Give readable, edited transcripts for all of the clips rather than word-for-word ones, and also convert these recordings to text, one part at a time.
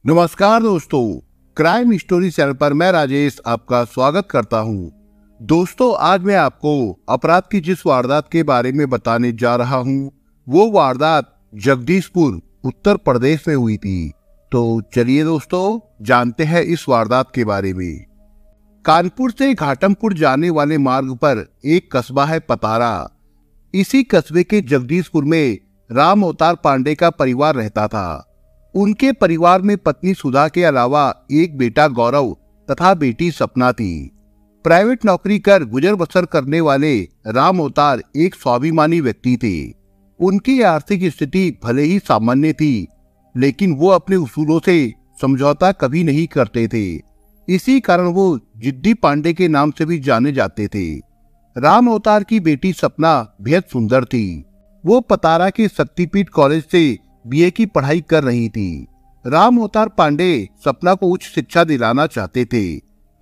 नमस्कार दोस्तों, crime story channel पर मैं राजेश आपका स्वागत करता हूं। दोस्तों, आज मैं आपको अपराध की जिस वारदात के बारे में बताने जा रहा हूं, वो वारदात जगदीशपुर उत्तर प्रदेश में हुई थी। तो चलिए दोस्तों, जानते हैं इस वारदात के बारे में। कानपुर से घाटमपुर जाने वाले मार्ग पर एक कस्बा है पतारा। इसी कस्बे के जगदीशपुर में राम अवतार पांडे का परिवार रहता था। उनके परिवार में पत्नी सुधा के अलावा एक बेटा गौरव तथा बेटी सपना थी। प्राइवेट नौकरी कर गुजर बसर करने वाले राम अवतार एक स्वाभिमानी व्यक्ति थे। उनकी आर्थिक स्थिति भले ही सामान्य थी, लेकिन वो अपने उसूलों से समझौता कभी नहीं करते थे। इसी कारण वो जिद्दी पांडे के नाम से भी जाने जाते थे। राम अवतार की बेटी सपना बेहद सुंदर थी। वो पतारा के शक्तिपीठ कॉलेज से बीए की पढ़ाई कर रही थी। राम अवतार पांडे सपना को उच्च शिक्षा दिलाना चाहते थे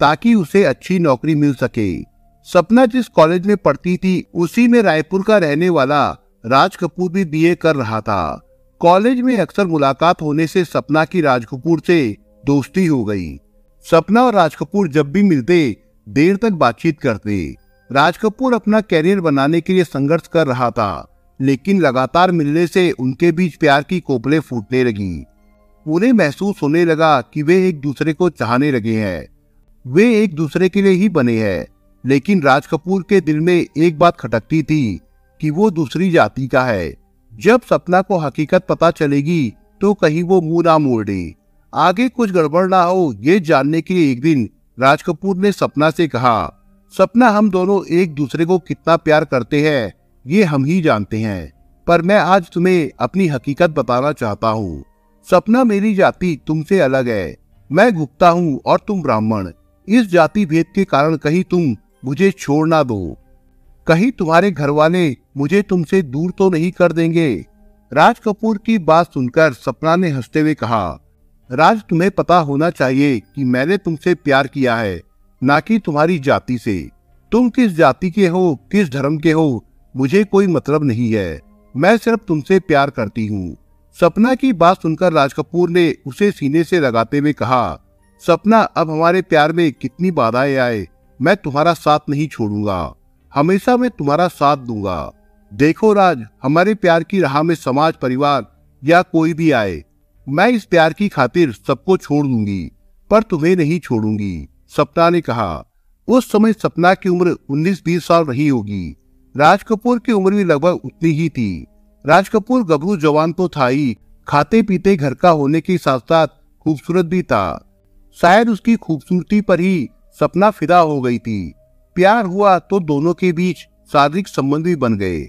ताकि उसे अच्छी नौकरी मिल सके। सपना जिस कॉलेज में पढ़ती थी उसी में रायपुर का रहने वाला राज कपूर भी बीए कर रहा था। कॉलेज में अक्सर मुलाकात होने से सपना की राज कपूर से दोस्ती हो गई। सपना और राज कपूर जब भी मिलते देर तक बातचीत करते। राज कपूर अपना कैरियर बनाने के लिए संघर्ष कर रहा था, लेकिन लगातार मिलने से उनके बीच प्यार की कोपलें फूटने लगी। उन्हें महसूस होने लगा कि वे एक दूसरे को चाहने लगे हैं, वे एक दूसरे के लिए ही बने हैं। लेकिन राज कपूर के दिल में एक बात खटकती थी कि वो दूसरी जाति का है। जब सपना को हकीकत पता चलेगी तो कहीं वो मुंह ना मोड़ दे, आगे कुछ गड़बड़ ना हो, ये जानने के लिए एक दिन राज कपूर ने सपना से कहा, सपना, हम दोनों एक दूसरे को कितना प्यार करते हैं ये हम ही जानते हैं, पर मैं आज तुम्हें अपनी हकीकत बताना चाहता हूँ। सपना, मेरी जाति तुमसे अलग है। मैं गुप्ता हूँ और तुम ब्राह्मण। इस जाति भेद के कारण कहीं तुम मुझे छोड़ ना दो, कहीं तुम्हारे घर वाले मुझे तुमसे दूर तो नहीं कर देंगे। राज कपूर की बात सुनकर सपना ने हंसते हुए कहा, राज, तुम्हें पता होना चाहिए कि मैंने तुमसे प्यार किया है, ना कि तुम्हारी जाति से। तुम किस जाति के हो, किस धर्म के हो, मुझे कोई मतलब नहीं है। मैं सिर्फ तुमसे प्यार करती हूँ। सपना की बात सुनकर राज कपूर ने उसे सीने से लगाते हुए कहा, सपना, अब हमारे प्यार में कितनी बाधाएं आए, मैं तुम्हारा साथ नहीं छोड़ूंगा। हमेशा मैं तुम्हारा साथ दूंगा। देखो राज, हमारे प्यार की राह में समाज, परिवार या कोई भी आए, मैं इस प्यार की खातिर सबको छोड़ दूंगी, पर तुम्हें नहीं छोड़ूंगी, सपना ने कहा। उस समय सपना की उम्र 19-20 साल रही होगी। राज कपूर की उम्र भी लगभग उतनी ही थी। राज कपूर गबरू जवान तो था ही, खाते पीते घर का होने के साथ साथ खूबसूरत भी था। शायद उसकी खूबसूरती पर ही सपना फिदा हो गई थी। प्यार हुआ तो दोनों के बीच शारीरिक संबंध भी बन गए।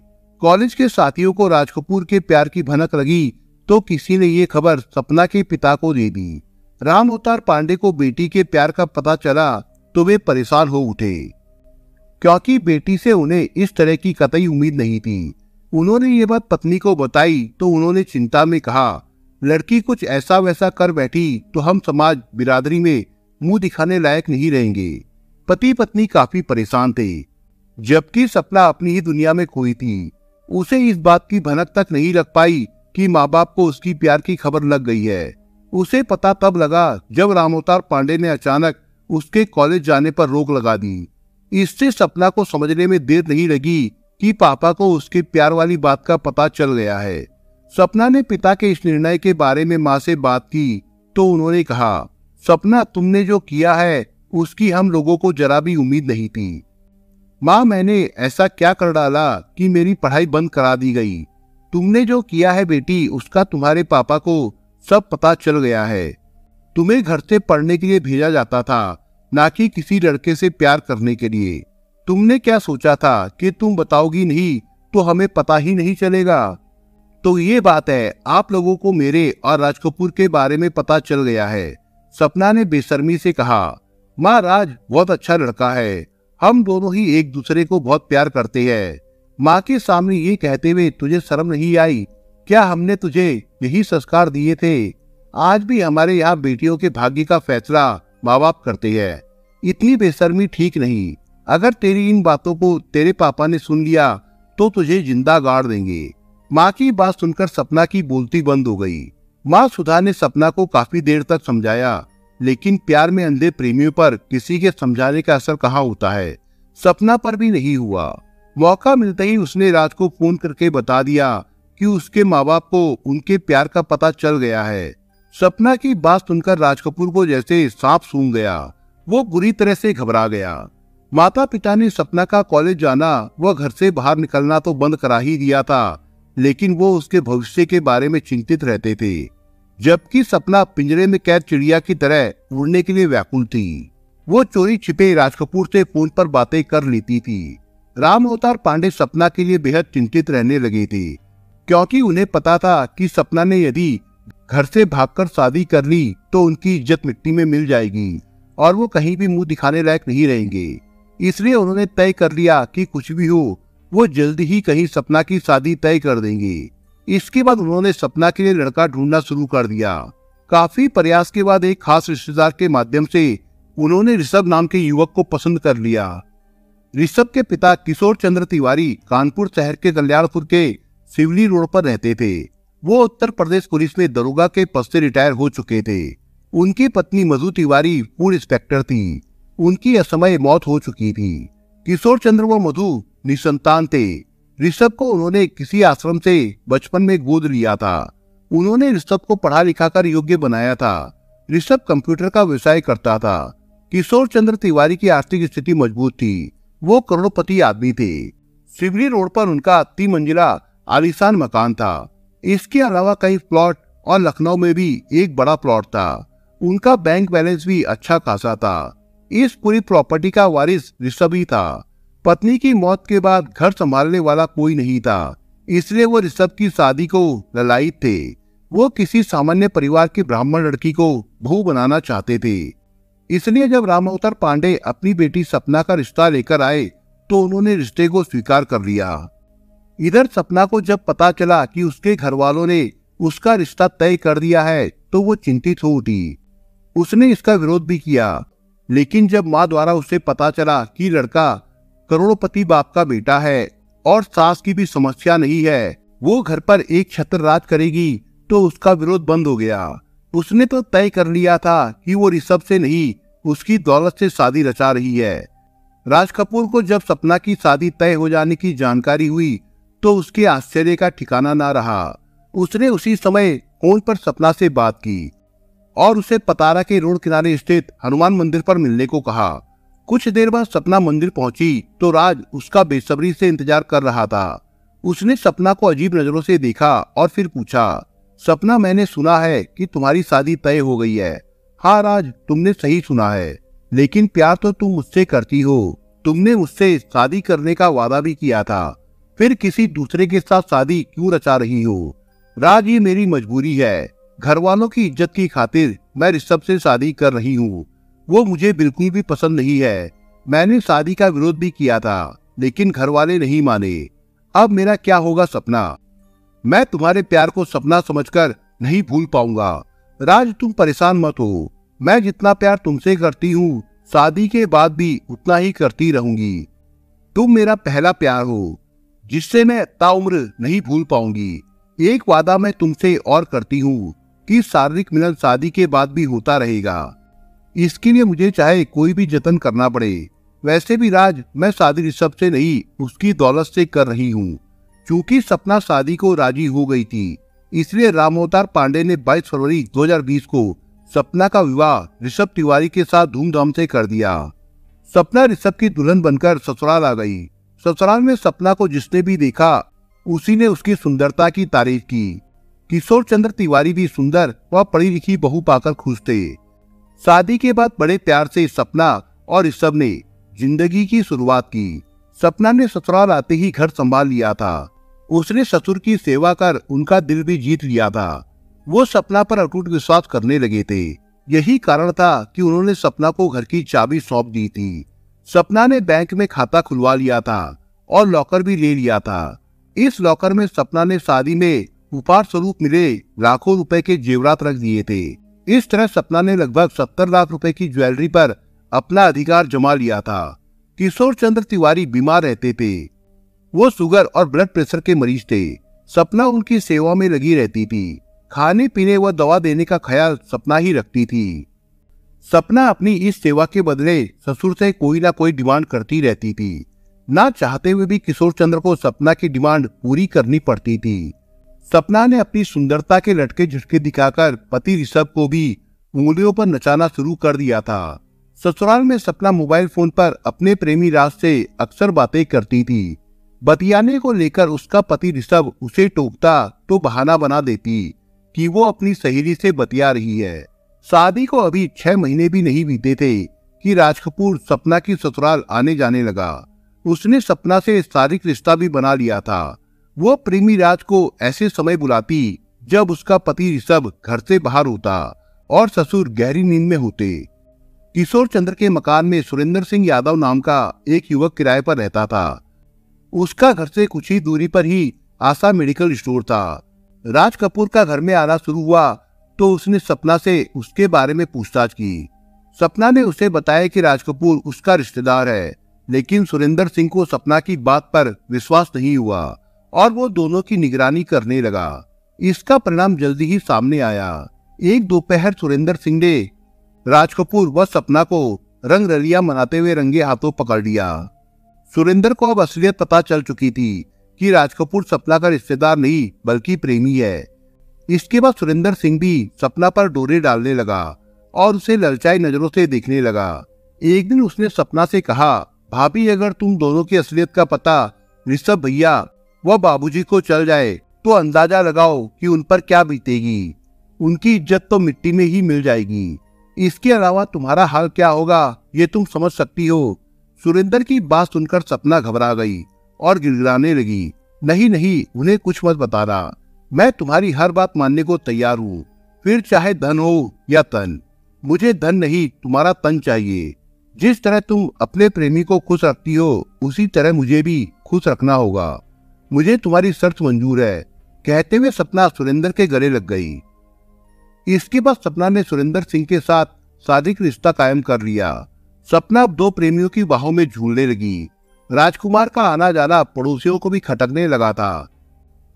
कॉलेज के साथियों को राज कपूर के प्यार की भनक लगी तो किसी ने ये खबर सपना के पिता को दे दी। राम अवतार पांडे को बेटी के प्यार का पता चला तो वे परेशान हो उठे, क्योंकि बेटी से उन्हें इस तरह की कतई उम्मीद नहीं थी। उन्होंने ये बात पत्नी को बताई तो उन्होंने चिंता में कहा, लड़की कुछ ऐसा वैसा कर बैठी तो हम समाज, बिरादरी में मुंह दिखाने लायक नहीं रहेंगे। पति पत्नी काफी परेशान थे, जबकि सपना अपनी ही दुनिया में खोई थी। उसे इस बात की भनक तक नहीं लग पाई कि माँ बाप को उसकी प्यार की खबर लग गई है। उसे पता तब लगा जब राम अवतार पांडे ने अचानक उसके कॉलेज जाने पर रोक लगा दी। इससे सपना को समझने में देर नहीं लगी कि पापा को उसके प्यार वाली बात का पता चल गया है। सपना ने पिता के इस निर्णय के बारे में माँ से बात की तो उन्होंने कहा, सपना, तुमने जो किया है उसकी हम लोगों को जरा भी उम्मीद नहीं थी। माँ, मैंने ऐसा क्या कर डाला कि मेरी पढ़ाई बंद करा दी गई। तुमने जो किया है बेटी, उसका तुम्हारे पापा को सब पता चल गया है। तुम्हें घर से पढ़ने के लिए भेजा जाता था, ना कि किसी लड़के से प्यार करने के लिए। तुमने क्या सोचा था कि तुम बताओगी नहीं तो हमें पता ही नहीं चलेगा। तो ये बात है, आप लोगों को मेरे और राज कपूर के बारे में पता चल गया है। सपना ने बेशर्मी से कहा, माँ, राज बहुत अच्छा लड़का है। हम दोनों ही एक दूसरे को बहुत प्यार करते हैं। माँ के सामने ये कहते हुए तुझे शर्म नहीं आई? क्या हमने तुझे यही संस्कार दिए थे? आज भी हमारे यहाँ बेटियों के भाग्य का फैसला माँ बाप करते हैं। इतनी बेशर्मी ठीक नहीं। अगर तेरी इन बातों को तेरे पापा ने सुन लिया तो तुझे जिंदा गाड़ देंगे। माँ की बात सुनकर सपना की बोलती बंद हो गई। माँ सुधा ने सपना को काफी देर तक समझाया, लेकिन प्यार में अंधे प्रेमियों पर किसी के समझाने का असर कहाँ होता है। सपना पर भी नहीं हुआ। मौका मिलते ही उसने राज को फोन करके बता दिया कि उसके माँ बाप को उनके प्यार का पता चल गया है। सपना की बात सुनकर राज कपूर को जैसे सांप सूंघ गया। वो बुरी तरह से घबरा गया। माता पिता ने सपना का कॉलेज जाना व घर से बाहर निकलना तो बंद करा ही दिया था, लेकिन वो उसके भविष्य के बारे में चिंतित रहते थे, जबकि सपना पिंजरे में कैद चिड़िया की तरह उड़ने के लिए व्याकुल थी। वो चोरी छिपे राज कपूर से फोन पर बातें कर लेती थी। राम अवतार पांडे सपना के लिए बेहद चिंतित रहने लगे थे, क्योंकि उन्हें पता था कि सपना ने यदि घर से भागकर शादी कर ली तो उनकी इज्जत मिट्टी में मिल जाएगी और वो कहीं भी मुंह दिखाने लायक नहीं रहेंगे। इसलिए उन्होंने तय कर लिया कि कुछ भी हो वो जल्दी ही कहीं सपना की शादी तय कर देंगे। इसके बाद उन्होंने सपना के लिए लड़का ढूंढना शुरू कर दिया। काफी प्रयास के बाद एक खास रिश्तेदार के माध्यम से उन्होंने ऋषभ नाम के युवक को पसंद कर लिया। ऋषभ के पिता किशोर चंद्र तिवारी कानपुर शहर के कल्याणपुर के सिवली रोड पर रहते थे। वो उत्तर प्रदेश पुलिस में दरोगा के पद से रिटायर हो चुके थे। उनकी पत्नी मधु तिवारी फूड इंस्पेक्टर थी। उनकी असमय मौत हो चुकी थी। किशोर चंद्र व मधु निसंतान थे। ऋषभ को उन्होंने किसी आश्रम से बचपन में गोद लिया था। उन्होंने ऋषभ को पढ़ा लिखा कर योग्य बनाया था। ऋषभ कंप्यूटर का व्यवसाय करता था। किशोर चंद्र तिवारी की आर्थिक स्थिति मजबूत थी। वो करोड़पति आदमी थे। सिवली रोड पर उनका 3 मंजिला आलीशान मकान था। इसके अलावा कई प्लॉट और लखनऊ में भी एक बड़ा प्लॉट था। उनका बैंक बैलेंस भी अच्छा खासा था। इस पूरी प्रॉपर्टी का वारिस ऋषभ ही था। पत्नी की मौत के बाद घर संभालने वाला कोई नहीं था, इसलिए वो ऋषभ की शादी को ललायित थे। वो किसी सामान्य परिवार की ब्राह्मण लड़की को बहू बनाना चाहते थे। इसलिए जब राम अवतार पांडे अपनी बेटी सपना का रिश्ता लेकर आए तो उन्होंने रिश्ते को स्वीकार कर लिया। इधर सपना को जब पता चला कि उसके घर वालों ने उसका रिश्ता तय कर दिया है तो वो चिंतित हो उठी। उसने इसका विरोध भी किया, लेकिन जब माँ द्वारा उसे पता चला कि लड़का करोड़पति बाप का बेटा है और सास की भी समस्या नहीं है, वो घर पर एक छत्र राज करेगी, तो उसका विरोध बंद हो गया। उसने तो तय कर लिया था कि वो ऋषभ से नहीं उसकी दौलत से शादी रचा रही है। राज कपूर को जब सपना की शादी तय हो जाने की जानकारी हुई तो उसके आश्चर्य का ठिकाना ना रहा। उसने उसी समय फोन पर सपना से बात की और उसे पतारा के रोड किनारे स्थित हनुमान मंदिर पर मिलने को कहा। कुछ देर बाद सपना मंदिर पहुंची तो राज उसका बेसब्री से इंतजार कर रहा था। उसने सपना को अजीब नजरों से देखा और फिर पूछा, सपना, मैंने सुना है कि तुम्हारी शादी तय हो गई है। हाँ राज, तुमने सही सुना है, लेकिन प्यार तो तुम मुझसे करती हो। तुमने मुझसे शादी करने का वादा भी किया था, फिर किसी दूसरे के साथ शादी क्यों रचा रही हो? राज, ये मेरी मजबूरी है। घर वालों की इज्जत की खातिर मैं ऋषभ से शादी कर रही हूँ। वो मुझे बिल्कुल भी पसंद नहीं है। मैंने शादी का विरोध भी किया था, लेकिन घर वाले नहीं माने। अब मेरा क्या होगा सपना? मैं तुम्हारे प्यार को सपना समझकर नहीं भूल पाऊंगा। राज, तुम परेशान मत हो। मैं जितना प्यार तुमसे करती हूँ शादी के बाद भी उतना ही करती रहूंगी। तुम मेरा पहला प्यार हो, जिससे मैं ताउम्र नहीं भूल पाऊंगी। एक वादा मैं तुमसे और करती हूँ कि शारीरिक मिलन शादी के बाद भी होता रहेगा। इसके लिए मुझे चाहे कोई भी जतन करना पड़े। वैसे भी राज, मैं शादी ऋषभ से नहीं उसकी दौलत से कर रही हूँ। चूंकि सपना शादी को राजी हो गई थी, इसलिए राम अवतार पांडे ने 22 फरवरी 2020 को सपना का विवाह ऋषभ तिवारी के साथ धूमधाम से कर दिया। सपना ऋषभ की दुल्हन बनकर ससुराल आ गई। ससुराल में सपना को जिसने भी देखा उसी ने उसकी सुंदरता की तारीफ की। किशोर चंद्र तिवारी भी सुंदर व पढ़ी लिखी बहू पाकर खुश थे। शादी के बाद बड़े प्यार से सपना और ऋषभ ने जिंदगी की शुरुआत की। सपना ने ससुराल आते ही घर संभाल लिया था। उसने ससुर की सेवा कर उनका दिल भी जीत लिया था। वो सपना पर अटूट विश्वास करने लगे थे। यही कारण था कि उन्होंने सपना को घर की चाबी सौंप दी थी। सपना ने बैंक में खाता खुलवा लिया था और लॉकर भी ले लिया था। इस लॉकर में सपना ने शादी में उपहार स्वरूप मिले लाखों रुपए के जेवरात रख दिए थे। इस तरह सपना ने लगभग 70 लाख रुपए की ज्वेलरी पर अपना अधिकार जमा लिया था। किशोर चंद्र तिवारी बीमार रहते थे। वो शुगर और ब्लड प्रेशर के मरीज थे। सपना उनकी सेवा में लगी रहती थी। खाने पीने व दवा देने का ख्याल सपना ही रखती थी। सपना अपनी इस सेवा के बदले ससुर से कोई ना कोई डिमांड करती रहती थी। ना चाहते हुए भी किशोर चंद्र को सपना की डिमांड पूरी करनी पड़ती थी। सपना ने अपनी सुंदरता के लटके झटके दिखाकर पति ऋषभ को भी उंगलियों पर नचाना शुरू कर दिया था। ससुराल में सपना मोबाइल फोन पर अपने प्रेमी राज से अक्सर बातें करती थी। बतियाने को लेकर उसका पति ऋषभ उसे टोकता तो बहाना बना देती कि वो अपनी सहेली से बतिया रही है। शादी को अभी 6 महीने भी नहीं बीते थे कि राज कपूर सपना की ससुराल आने जाने लगा। उसने सपना से शारीरिक रिश्ता भी बना लिया था। वो प्रेमी राज को ऐसे समय बुलाती जब उसका पति ऋषभ घर से बाहर होता और ससुर गहरी नींद में होते। किशोर चंद्र के मकान में सुरेंद्र सिंह यादव नाम का एक युवक किराए पर रहता था। उसका घर से कुछ ही दूरी पर ही आशा मेडिकल स्टोर था। राज कपूर का घर में आना शुरू हुआ तो उसने सपना से उसके बारे में पूछताछ की। सपना ने उसे बताया कि राज कपूर उसका रिश्तेदार है, लेकिन सुरेंद्र सिंह को सपना की बात पर विश्वास नहीं हुआ और वो दोनों की निगरानी करने लगा। इसका परिणाम जल्दी ही सामने आया। एक दोपहर सुरेंद्र सिंह ने राज कपूर व सपना को रंग रलिया मनाते हुए रंगे हाथों पकड़ लिया। सुरेंद्र को अब असलियत पता चल चुकी थी कि राज कपूर सपना का रिश्तेदार नहीं बल्कि प्रेमी है। इसके बाद सुरेंद्र सिंह भी सपना पर डोरे डालने लगा और उसे ललचाई नजरों से देखने लगा। एक दिन उसने सपना से कहा, भाभी अगर तुम दोनों की असलियत का पता ऋषभ भैया व बाबूजी को चल जाए तो अंदाजा लगाओ कि उन पर क्या बीतेगी। उनकी इज्जत तो मिट्टी में ही मिल जाएगी। इसके अलावा तुम्हारा हाल क्या होगा ये तुम समझ सकती हो। सुरेंद्र की बात सुनकर सपना घबरा गई और गिड़गिड़ाने लगी। नहीं नहीं, उन्हें कुछ मत बताना। मैं तुम्हारी हर बात मानने को तैयार हूँ, फिर चाहे धन हो या तन। मुझे धन नहीं, तुम्हारा तन चाहिए। जिस तरह तुम अपने प्रेमी को खुश रखती हो उसी तरह मुझे भी खुश रखना होगा। मुझे तुम्हारी शर्त मंजूर है। कहते हुए सपना सुरेंद्र के गले लग गई। इसके बाद सपना ने सुरेंद्र सिंह के साथ शारीरिक रिश्ता कायम कर लिया। सपना अब दो प्रेमियों की बाहों में झूलने लगी। राजकुमार का आना जाना पड़ोसियों को भी खटकने लगा था,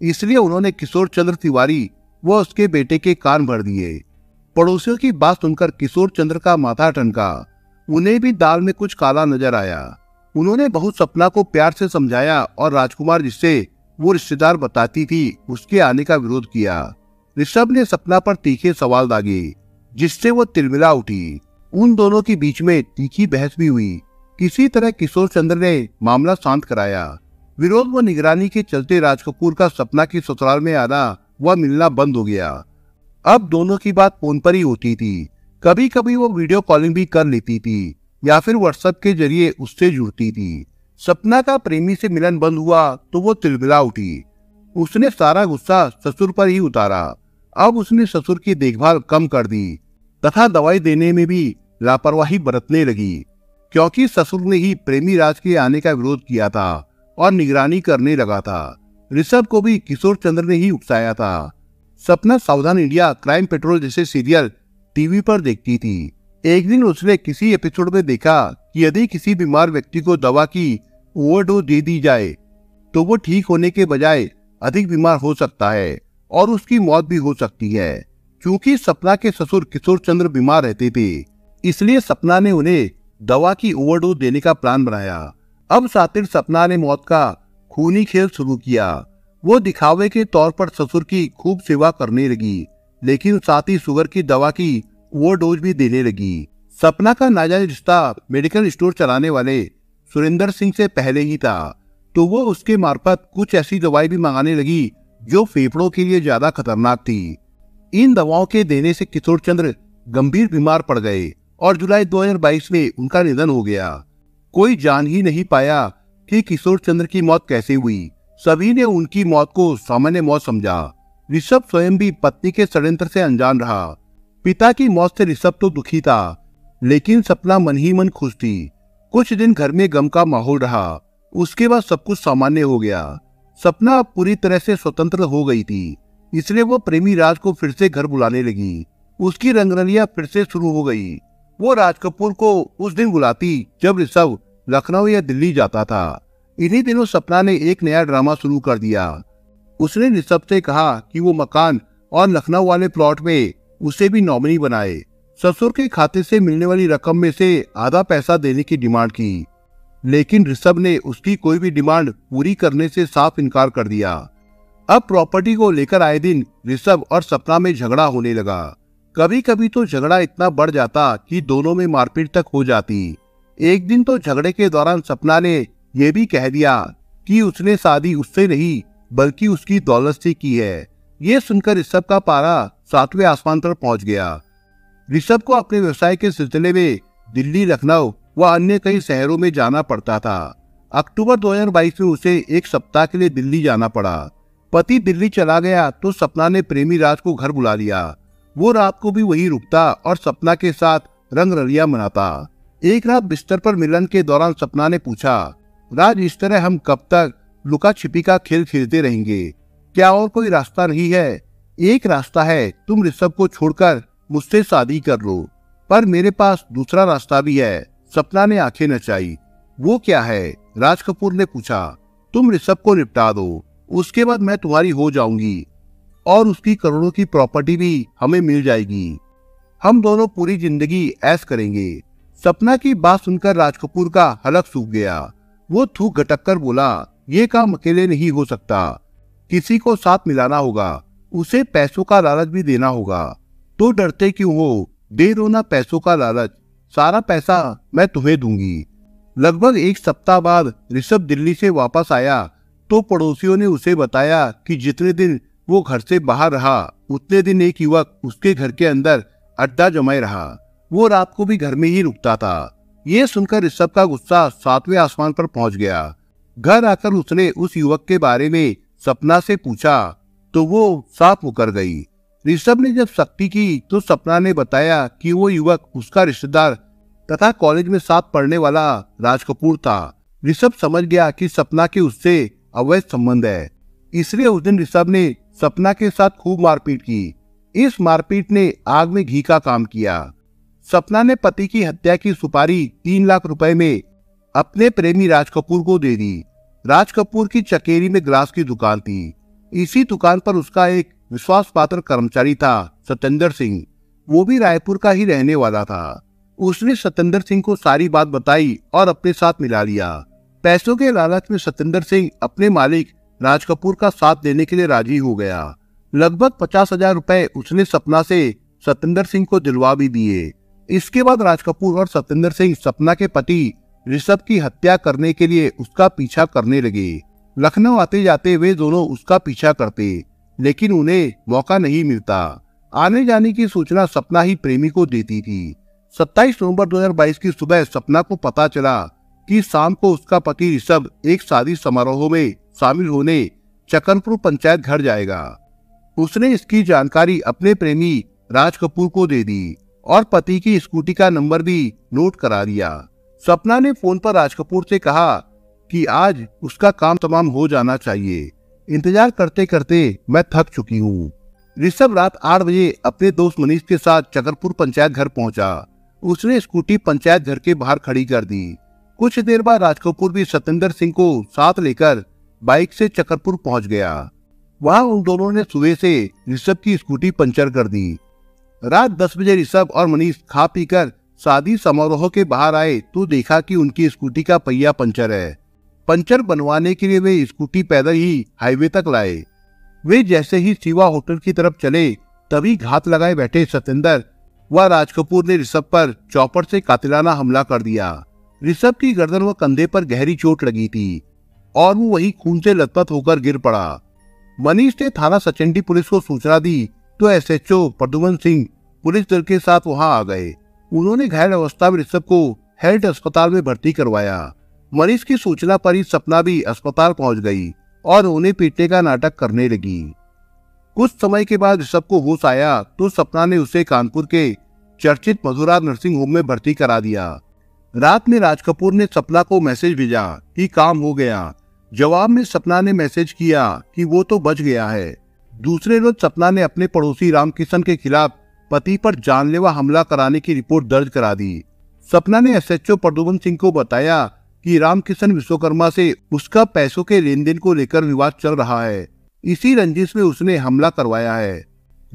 इसलिए उन्होंने किशोर चंद्र तिवारी व उसके बेटे के कान भर दिए। पड़ोसियों की बात सुनकर किशोर चंद्र का माथा ठनका। उन्हें भी दाल में कुछ काला नजर आया। उन्होंने बहुत सपना को प्यार से समझाया और राजकुमार जिससे वो रिश्तेदार बताती थी उसके आने का विरोध किया। ऋषभ ने सपना पर तीखे सवाल दागे जिससे वो तिलमिला उठी। उन दोनों के बीच में तीखी बहस भी हुई। किसी तरह किशोर चंद्र ने मामला शांत कराया। विरोध व निगरानी के चलते राज कपूर का सपना की ससुराल में आना व मिलना बंद हो गया। अब दोनों की बात फोन पर ही होती थी। कभी कभी वो वीडियो कॉलिंग भी कर लेती थी या फिर व्हाट्सएप के जरिए उससे जुड़ती थी। सपना का प्रेमी से मिलन बंद हुआ तो वो तिलमिला उठी। उसने सारा गुस्सा ससुर पर ही उतारा। अब उसने ससुर की देखभाल कम कर दी तथा दवाई देने में भी लापरवाही बरतने लगी, क्योंकि ससुर ने ही प्रेमी राज के आने का विरोध किया था और निगरानी करने लगा था। ऋषभ को भी किशोर चंद्र ने ही उकसाया था। सपना सावधान इंडिया, क्राइम पेट्रोल जैसे सीरियल टीवी पर देखती थी। एक दिन उसने किसी एपिसोड में देखा कि यदि किसी बीमार व्यक्ति को दवा की ओवरडोज दे दी जाए तो वो ठीक होने के बजाय अधिक बीमार हो सकता है और उसकी मौत भी हो सकती है। क्योंकि सपना के ससुर किशोर चंद्र बीमार रहते थे, इसलिए सपना ने उन्हें दवा की ओवरडोज देने का प्लान बनाया। अब शातिर सपना ने मौत का खूनी खेल शुरू किया। वो दिखावे के तौर पर ससुर की खूब सेवा करने लगी, लेकिन साथ ही शुगर की दवा की ओवरडोज भी देने लगी। सपना का नाजायज रिश्ता मेडिकल स्टोर चलाने वाले सुरेंद्र सिंह से पहले ही था, तो वो उसके मार्फत कुछ ऐसी दवाई भी मंगाने लगी जो फेफड़ों के लिए ज्यादा खतरनाक थी। इन दवाओं के देने से किशोर चंद्र गंभीर बीमार पड़ गए और जुलाई 2022 में उनका निधन हो गया। कोई जान ही नहीं पाया कि किशोर चंद्र की मौत कैसे हुई। सभी ने उनकी मौत को सामान्य मौत समझा। ऋषभ स्वयं भी पत्नी के षड्यंत्र से अनजान रहा। पिता की मौत से ऋषभ तो दुखी था, लेकिन सपना मन ही मन खुश थी। कुछ दिन घर में गम का माहौल रहा। उसके बाद सब कुछ सामान्य हो गया। सपना अब पूरी तरह से स्वतंत्र हो गई थी, इसलिए वो प्रेमी राज को फिर से घर बुलाने लगी। उसकी रंगरलियां फिर से शुरू हो गई। वो राज कपूर को उस दिन बुलाती जब ऋषभ लखनऊ या दिल्ली जाता था। इन्हीं दिनों सपना ने एक नया ड्रामा शुरू कर दिया। उसने ऋषभ से कहा कि वो मकान और लखनऊ वाले प्लॉट में उसे भी नॉमिनी बनाए। ससुर के खाते से मिलने वाली रकम में से आधा पैसा देने की डिमांड की, लेकिन ऋषभ ने उसकी कोई भी डिमांड पूरी करने से साफ इनकार कर दिया। अब प्रॉपर्टी को लेकर आए दिन ऋषभ और सपना में झगड़ा होने लगा। कभी कभी तो झगड़ा इतना बढ़ जाता कि दोनों में मारपीट तक हो जाती। एक दिन तो झगड़े के दौरान सपना ने यह भी कह दिया कि उसने शादी उससे नहीं बल्कि उसकी दौलत से की है। ये सुनकर ऋषभ का पारा 7वें आसमान पर पहुंच गया। ऋषभ को अपने व्यवसाय के सिलसिले में दिल्ली, लखनऊ व अन्य कई शहरों में जाना पड़ता था। अक्टूबर 2022 में उसे एक सप्ताह के लिए दिल्ली जाना पड़ा। पति दिल्ली चला गया तो सपना ने प्रेमी राज को घर बुला लिया। वो रात को भी वही रुकता और सपना के साथ रंग रलिया मनाता। एक रात बिस्तर पर मिलन के दौरान सपना ने पूछा, राज, इस तरह हम कब तक लुका छिपी का खेल खेलते रहेंगे? क्या और कोई रास्ता नहीं है? एक रास्ता है, तुम ऋषभ को छोड़कर मुझसे शादी कर लो, पर मेरे पास दूसरा रास्ता भी है। सपना ने आंखें नचाई। वो क्या है? राज कपूर ने पूछा। तुम ऋषभ को निपटा दो, उसके बाद मैं तुम्हारी हो जाऊंगी और उसकी करोड़ों की प्रॉपर्टी भी हमें मिल जाएगी। हम दोनों पूरी जिंदगी ऐश करेंगे। सपना की बात सुनकर राज कपूर का हलक सूख गया। वो थूक घटक कर बोला, ये काम अकेले नहीं हो सकता, किसी को साथ मिलाना होगा, उसे पैसों का लालच भी देना होगा। तो डरते क्यों हो? दे दो ना पैसों का लालच, सारा पैसा मैं तुम्हें दूंगी। लगभग एक सप्ताह बाद ऋषभ दिल्ली से वापस आया तो पड़ोसियों ने उसे बताया कि जितने दिन वो घर से बाहर रहा उतने दिन एक युवक उसके घर के अंदर अड्डा जमाए रहा। वो रात को भी घर में ही रुकता था। ये सुनकर ऋषभ का गुस्सा 7वें आसमान पर पहुंच गया। घर आकर उसने उस युवक के बारे में सपना से पूछा तो वो साफ मुकर गई। ऋषभ ने जब सख्ती की तो सपना ने बताया कि वो युवक उसका रिश्तेदार तथा कॉलेज में साथ पढ़ने वाला राज कपूर था। ऋषभ समझ गया कि सपना के उससे अवैध संबंध है, इसलिए उस दिन ऋषभ ने सपना के साथ खूब मारपीट की। इस मारपीट ने आग में घी का काम किया। सपना ने पति की हत्या की सुपारी 3 लाख रुपए में अपने प्रेमी राज कपूर को दे दी। राज कपूर की चकेरी में ग्लास की दुकान थी। इसी दुकान पर उसका एक विश्वास पात्र कर्मचारी था, सतेंद्र सिंह। वो भी रायपुर का ही रहने वाला था। उसने सतेंद्र सिंह को सारी बात बताई और अपने साथ मिला लिया। पैसों के लालच में सतेंद्र सिंह अपने मालिक राज कपूर का साथ देने के लिए राजी हो गया। लगभग 50,000 रुपए उसने सपना से सतेंद्र सिंह को दिलवा भी दिए। इसके बाद राज कपूर और सतेंद्र सिंह सपना के पति ऋषभ की हत्या करने के लिए उसका पीछा करने लगे। लखनऊ आते जाते वे दोनों उसका पीछा करते, लेकिन उन्हें मौका नहीं मिलता। आने जाने की सूचना सपना ही प्रेमी को देती थी। 27 नवंबर 2022 की सुबह सपना को पता चला कि शाम को उसका पति ऋषभ एक शादी समारोह में शामिल होने चकनपुर पंचायत घर जाएगा। उसने इसकी जानकारी अपने प्रेमी राज कपूर को दे दी और पति की स्कूटी का नंबर भी नोट करा दिया। सपना ने फोन पर राज कपूर से कहा कि आज उसका काम तमाम हो जाना चाहिए। इंतजार करते करते मैं थक चुकी हूँ। ऋषभ रात 8 बजे अपने दोस्त मनीष के साथ चकरपुर पंचायत घर पहुंचा। उसने स्कूटी पंचायत घर के बाहर खड़ी कर दी। कुछ देर बाद राज कपूर भी सतेंद्र सिंह को साथ लेकर बाइक से चकरपुर पहुंच गया। वहां उन दोनों ने सुबह से ऋषभ की स्कूटी पंचर कर दी। रात 10 बजे ऋषभ और मनीष खा पीकर शादी समारोह के बाहर आए तो देखा कि उनकी स्कूटी का पहिया पंचर है। पंचर बनवाने के लिए वे स्कूटी पैदल ही हाईवे तक लाए। वे जैसे ही शिवा होटल की तरफ चले तभी घात लगाए बैठे सतेंद्र व राज कपूर ने ऋषभ पर चौपट से कातिलाना हमला कर दिया। ऋषभ की गर्दन व कंधे पर गहरी चोट लगी थी और वो वही खून से लथपथ होकर गिर पड़ा। मनीष ने थाना सचंडी पुलिस को सूचना दी तो एसएचओ प्रद्युमन सिंह पुलिस दल के साथ वहां आ गए। उन्होंने घायल अवस्था में ऋषभ को हेल्थ अस्पताल में भर्ती करवाया। मनीष की सूचना पर ही सपना भी अस्पताल पहुंच गई और उन्हें पीटने का नाटक करने लगी। कुछ समय के बाद ऋषभ को होश आया तो सपना ने उसे कानपुर के चर्चित मधुरा नर्सिंग होम में भर्ती करा दिया। रात में राज कपूर ने सपना को मैसेज भेजा कि काम हो गया। जवाब में सपना ने मैसेज किया कि वो तो बच गया है। दूसरे रोज सपना ने अपने पड़ोसी रामकिशन के खिलाफ पति पर जानलेवा हमला कराने की रिपोर्ट दर्ज करा दी। सपना ने एसएचओ प्रद्युमन सिंह को बताया कि रामकिशन विश्वकर्मा से उसका पैसों के लेन देन को लेकर विवाद चल रहा है। इसी रंजिश में उसने हमला करवाया है।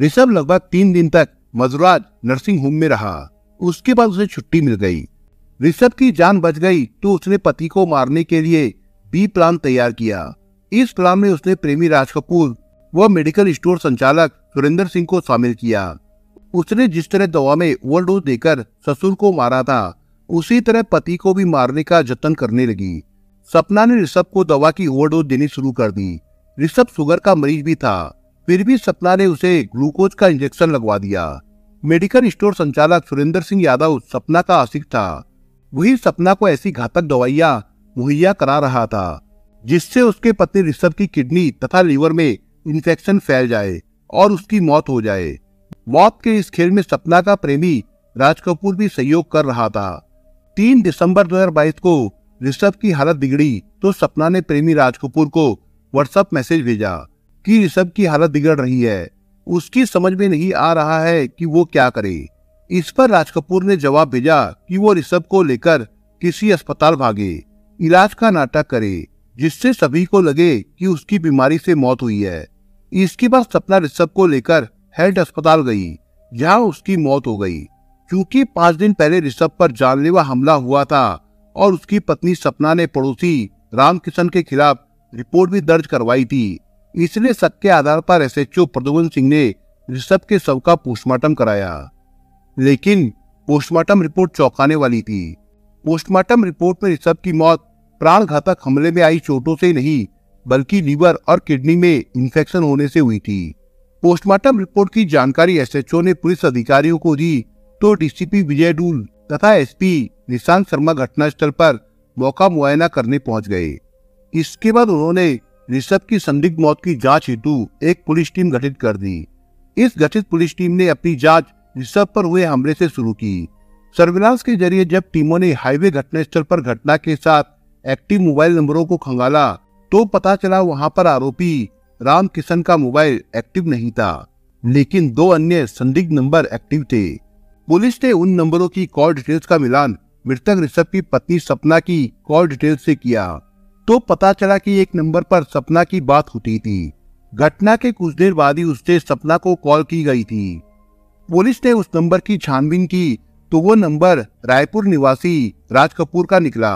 ऋषभ लगभग 3 दिन तक मदुराज नर्सिंग होम में रहा। उसके बाद उसे छुट्टी मिल गई। ऋषभ की जान बच गई तो उसने पति को मारने के लिए बी प्लान तैयार किया। इस प्लान में उसने प्रेमी राज कपूर व मेडिकल स्टोर संचालक सुरेंद्र सिंह को शामिल किया। उसने जिस तरह दवा में ओवरडोज देकर ससुर को मारा था, उसी तरह पति को भी मारने का जतन करने लगी। सपना ने ऋषभ को दवा की ओवरडोज देनी शुरू कर दी। ऋषभ शुगर का मरीज भी था, फिर भी सपना ने उसे ग्लूकोज का इंजेक्शन लगवा दिया। मेडिकल स्टोर संचालक सुरेंद्र सिंह यादव सपना का आशिक था। वही सपना को ऐसी घातक दवाइयां मुहैया करा रहा था जिससे उसके पति ऋषभ की किडनी तथा लीवर में इन्फेक्शन फैल जाए और उसकी मौत हो जाए। मौत के इस खेल में सपना का प्रेमी राज कपूर भी सहयोग कर रहा था। 3 दिसंबर 2022 को ऋषभ की हालत बिगड़ी तो सपना ने प्रेमी राज कपूर को व्हाट्सएप मैसेज भेजा कि ऋषभ की हालत बिगड़ रही है, उसकी समझ में नहीं आ रहा है कि वो क्या करे। इस पर राज कपूर ने जवाब भेजा कि वो ऋषभ को लेकर किसी अस्पताल भागे, इलाज का नाटक करे, जिससे सभी को लगे कि उसकी बीमारी से मौत हुई है। इसके बाद सपना ऋषभ को लेकर हेल्थ अस्पताल गई, जहां उसकी मौत हो गई। क्योंकि 5 दिन पहले ऋषभ पर जानलेवा हमला हुआ था और उसकी पत्नी सपना ने पड़ोसी रामकिशन के खिलाफ रिपोर्ट भी दर्ज करवाई थी, इसलिए शक के आधार पर एसएचओ प्रद्युम्न सिंह ने ऋषभ के शव का पोस्टमार्टम कराया। लेकिन पोस्टमार्टम रिपोर्ट चौंकाने वाली थी। पोस्टमार्टम रिपोर्ट में ऋषभ की मौत प्राणघातक हमले में आई चोटों से नहीं, बल्कि लीवर और किडनी में इंफेक्शन होने से हुई थी। पोस्टमार्टम रिपोर्ट की जानकारी एसएचओ ने पुलिस अधिकारियों को दी तो डीसीपी विजय डूल तथा एसपी निशांत शर्मा घटनास्थल पर मौका मुआयना करने पहुंच गए। इसके बाद उन्होंने ऋषभ की संदिग्ध मौत की जांच हेतु एक पुलिस टीम गठित कर दी। इस गठित पुलिस टीम ने अपनी जांच ऋषभ पर हुए हमले से शुरू की। सर्विलांस के जरिए जब टीमों ने हाईवे घटनास्थल पर घटना के साथ एक्टिव मोबाइल नंबरों को खंगाला तो पता चला वहां पर आरोपी रामकिशन का मोबाइल एक्टिव नहीं था, लेकिन 2 अन्य संदिग्ध नंबर एक्टिव थे। पुलिस ने उन नंबरों की कॉल डिटेल्स का मिलान मृतक ऋषभ की पत्नी सपना की कॉल डिटेल्स से किया तो पता चला कि एक नंबर पर सपना की बात होती थी। घटना के कुछ देर बाद ही उससे सपना को कॉल की गई थी। पुलिस ने उस नंबर की छानबीन की तो वो नंबर रायपुर निवासी राज कपूर का निकला।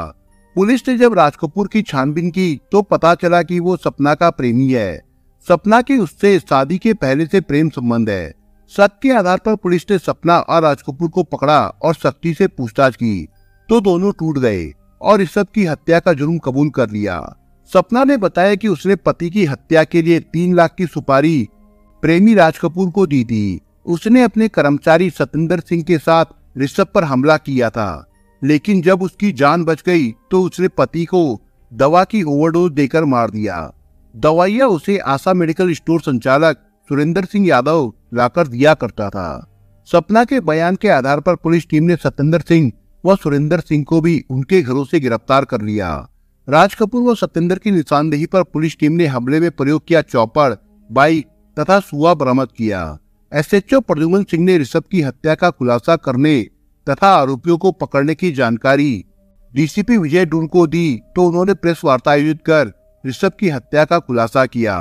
पुलिस ने जब राज कपूर की छानबीन की तो पता चला कि वो सपना का प्रेमी है। सपना की उससे शादी के पहले से प्रेम संबंध है। शक के आधार पर पुलिस ने सपना और राज कपूर को पकड़ा और सख्ती से पूछताछ की तो दोनों टूट गए और ऋषभ की हत्या का जुर्म कबूल कर लिया। सपना ने बताया कि उसने पति की हत्या के लिए 3 लाख की सुपारी प्रेमी राज कपूर को दी थी। उसने अपने कर्मचारी सतेंद्र सिंह के साथ ऋषभ पर हमला किया था, लेकिन जब उसकी जान बच गई तो उसने पति को दवा की ओवरडोज देकर मार दिया। दवाइयां उसे आशा मेडिकल स्टोर संचालक सुरेंद्र सिंह यादव लाकर दिया करता था। सपना के बयान के आधार पर पुलिस टीम ने सतेंद्र सिंह व सुरेंद्र सिंह को भी उनके घरों से गिरफ्तार कर लिया। राज कपूर व सतेंद्र की निशानदेही पर पुलिस टीम ने हमले में प्रयोग किया चौपड़, बाइक तथा सुआ बरामद किया। एसएचओ प्रद्युम्न सिंह ने ऋषभ की हत्या का खुलासा करने तथा आरोपियों को पकड़ने की जानकारी डीसीपी विजय डूल को दी तो उन्होंने प्रेस वार्ता आयोजित कर ऋषभ की हत्या का खुलासा किया।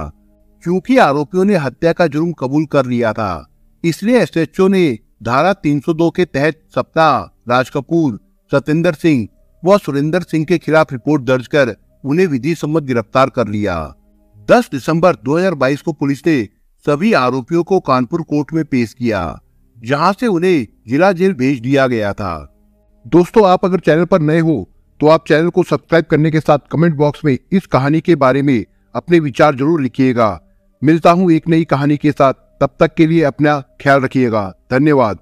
क्योंकि आरोपियों ने हत्या का जुर्म कबूल कर लिया था, इसलिए एसएचओ ने धारा 302 के तहत सपना, राज कपूर, सतेंद्र सिंह व सुरेंद्र सिंह के खिलाफ रिपोर्ट दर्ज कर उन्हें विधि सम्मत गिरफ्तार कर लिया। 10 दिसंबर 2022 को पुलिस ने सभी आरोपियों को कानपुर कोर्ट में पेश किया, जहां से उन्हें जिला जेल भेज दिया गया था। दोस्तों, आप अगर चैनल पर नए हो तो आप चैनल को सब्सक्राइब करने के साथ कमेंट बॉक्स में इस कहानी के बारे में अपने विचार जरूर लिखिएगा। मिलता हूं एक नई कहानी के साथ, तब तक के लिए अपना ख्याल रखिएगा। धन्यवाद।